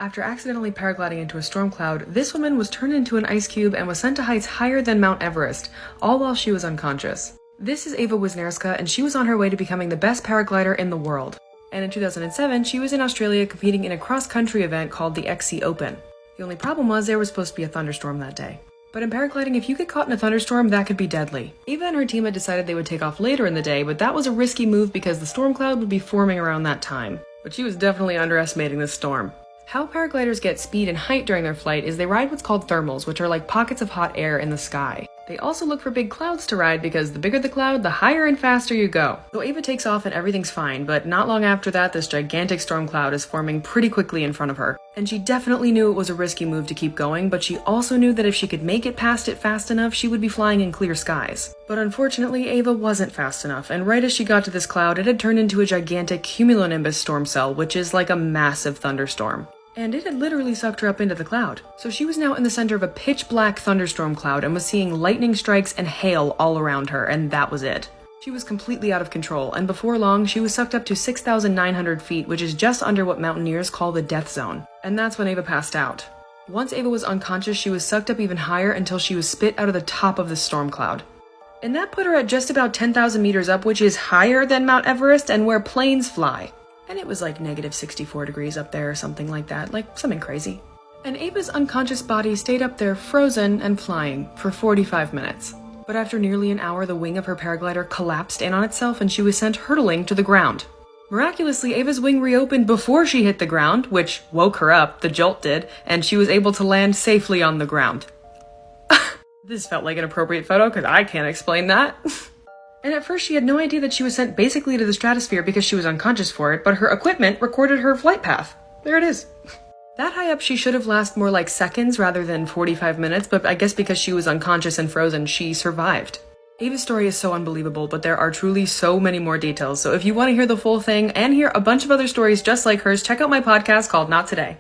After accidentally paragliding into a storm cloud, this woman was turned into an ice cube and was sent to heights higher than Mount Everest, all while she was unconscious. This is Ewa Wiśnierska, and she was on her way to becoming the best paraglider in the world. And in 2007, she was in Australia competing in a cross-country event called the XC Open. The only problem was there was supposed to be a thunderstorm that day. But in paragliding, if you get caught in a thunderstorm, that could be deadly. Eva and her team had decided they would take off later in the day, but that was a risky move because the storm cloud would be forming around that time. But she was definitely underestimating this storm. How paragliders get speed and height during their flight is they ride what's called thermals, which are like pockets of hot air in the sky. They also look for big clouds to ride because the bigger the cloud, the higher and faster you go. So Eva takes off and everything's fine, but not long after that, this gigantic storm cloud is forming pretty quickly in front of her. And she definitely knew it was a risky move to keep going, but she also knew that if she could make it past it fast enough, she would be flying in clear skies. But unfortunately, Eva wasn't fast enough, and right as she got to this cloud, it had turned into a gigantic cumulonimbus storm cell, which is like a massive thunderstorm. And it had literally sucked her up into the cloud. So she was now in the center of a pitch-black thunderstorm cloud and was seeing lightning strikes and hail all around her, and that was it. She was completely out of control, and before long, she was sucked up to 6,900 feet, which is just under what mountaineers call the death zone. And that's when Eva passed out. Once Eva was unconscious, she was sucked up even higher until she was spit out of the top of the storm cloud. And that put her at just about 10,000 meters up, which is higher than Mount Everest and where planes fly. And it was like negative 64 degrees up there or something like that, like something crazy. And Eva's unconscious body stayed up there frozen and flying for 45 minutes. But after nearly an hour, the wing of her paraglider collapsed in on itself and she was sent hurtling to the ground. Miraculously, Eva's wing reopened before she hit the ground, which woke her up, the jolt did, and she was able to land safely on the ground. This felt like an appropriate photo because I can't explain that. And at first she had no idea that she was sent basically to the stratosphere because she was unconscious for it, but her equipment recorded her flight path. There it is. That high up she should have lasted more like seconds rather than 45 minutes, but I guess because she was unconscious and frozen, she survived. Eva's story is so unbelievable, but there are truly so many more details, so if you want to hear the full thing and hear a bunch of other stories just like hers, check out my podcast called Not Today.